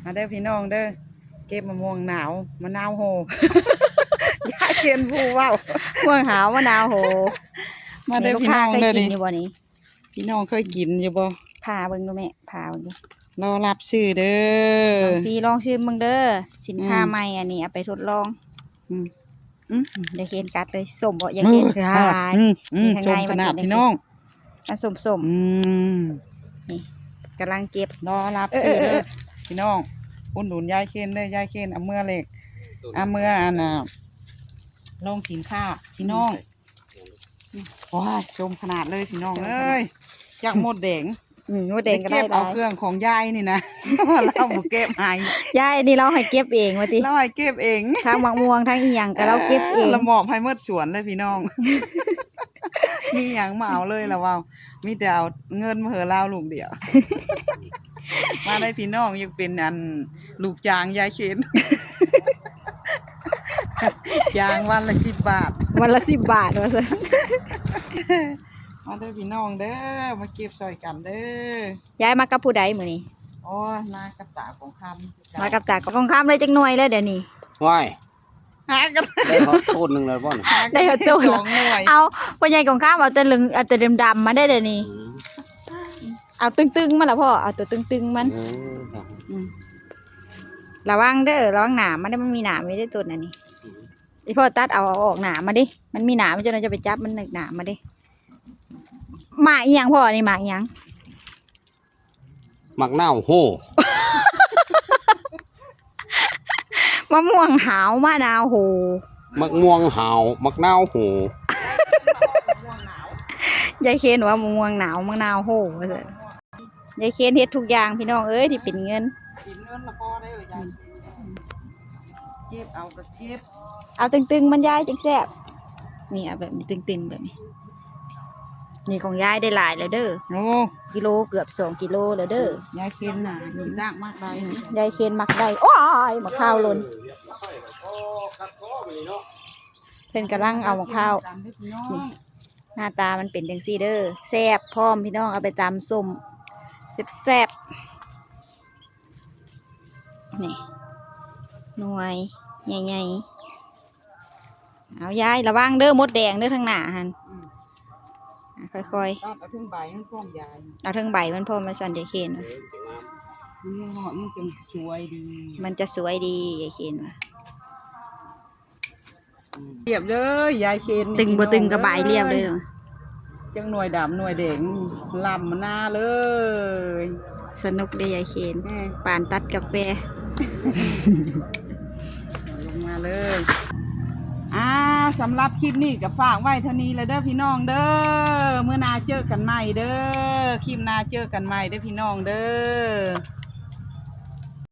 มาเด้อพี่น้องเด้อเก็บมะม่วงหนาวมะนาวโห ยายเขียนผู้เว้า ม่วงหาวมะนาวโห มาเด้อพี่น้องเด้อ เคยกิ ดิ นอยู่บ่นี้ พี่น้องเคยกินอยู่บ่ พาเบิ่งดูแม่พาเบิ่งดู รอรับซื้อเด้ ล อ องซีลองชิมเบิ่งเด้อสินค้า อืม ใหม่อันนี้เอาไปทดลอง อืม อย่าเห็นกัดเลยส้มบ่อย่าเห็นคือหาย นี่ข้าง ช ใน มข มัน นาด เป็น พี่น้อง มันส้ม อืม ๆนี่กำลังเก็บ รอรับซื้อเด้อพี่น้องอุ่นหนุนยายเคนเด้อยายเคนเอาเมื่อเล็กเอาเมื่ออันน่ะลงสินค้าพี่น้องว้ายชมขนาดเลยพี่น้องเอ้ยจากหมดแดง มดแดงก็ได้ เก็บเอาเครื่องของยายนี่นะ เราบ่เก็บให้ ยายนี่เราให้เก็บเองว่าติ เราให้เก็บเอง ทั้งมะม่วงทั้งอีหยังก็เราเก็บเอง เรามอบให้หมดสวนเลยพี่น้อง มีหยังมาเอาเลยละว่ามีแต่เอาเงินมาเหอเราลูกเดียว มาได้พี่น้องยังเป็นอันลูกจางยายเข็น จางวันละ10 บาท วันละ10 บาทว่าซั่น มาได้พี่น้องเด้อมาเก็บซอยกันเด้อย ายมากับผู้ใดมื้อนี้ โอ้ยมากับตาของคำ มากับจากกองข้ามเลยจักหน่วยแล้วเดี๋ยวนี้ ว้าย หากัน ได้เขาต้นหนึ่งเลยบ่น หากัน ได้เอาตู้ สองหน่วย เอาพ่อใหญ่กองข้ามเอาแต่เหลืองเอาแต่ดำๆมาได้เดี๋ยวนี้ เอาตึงๆมาละพ่อเอาตัวตึงๆมันระวังเด้อระวังหนามมันได้มันมีหนามไม่ได้ตัวนั่นนี่ที่พ่อตัดเอาออกหนามมาดิมันมีหนามมันจะเราจะไปจับมันหนึกหนามมาดิหมาอีหยังพ่อนี่หมาอีหยัง มักเน่าโห มะม่วงหาวมะนาวโห มักม่วงหาวมักเน่าโห ยายเคนว่ามะม่วงหนาวมะนาวโหว่าซั่นยายเคนเฮ็ดทุกอย่างพี่น้องเอ้ยที่เป็นเงิน กินเงินละพอได้อยายเก็บเอาก็เก็บ เอาตึงๆมันยายจังแซ่บนี่เอาแบบนี้ตึงๆแบบนี้นี่ของยายได้หลายแล้วเด้อ โอ้ กิโลเกือบ2 กิโลแล้วเด้อย ายเข็นน่ะกินดากมากได้ ยายเคนมักได้โอ้ยมะพร้าวหล่นเพิ่นกำลังเอามะพร้าว ตามด้วยพี่น้อง หน้าตามันเป็นจังซี่เด้อแซ่บพร้อมพี่น้องเอาไปตำส้มแซ่บๆนี่หน่วยใหญ่ๆเอายายระวังเด้อมดแดงเด้อทางหน้าหั่นค่อย ตัดเอาถึงใบมันพร้อมยาย ๆเอาทั้งใบมันพร้อมมาสั่นยายเคนว่ะ มันหอดมันจังสวยดี มันจะสวยดียายเคนว่ะ เรียบเลยยายเข็น ตึงบ่ตึงกระบายเรียบเลยเนาะ จังหน่วยดำหน่วยแดงลำมันหน้าเลย สนุกเด้อยายเคน แม่ ป่านตัดกาแฟ ลงมาเลยสำหรับคลิปนี้ก็ฝากไว้เท่านี้เลยเด้อพี่น้องเด้อเมื่อหนาเจอกันใหม่เด้อคลิปหนาเจอกันใหม่เด้อพี่น้องเด้อ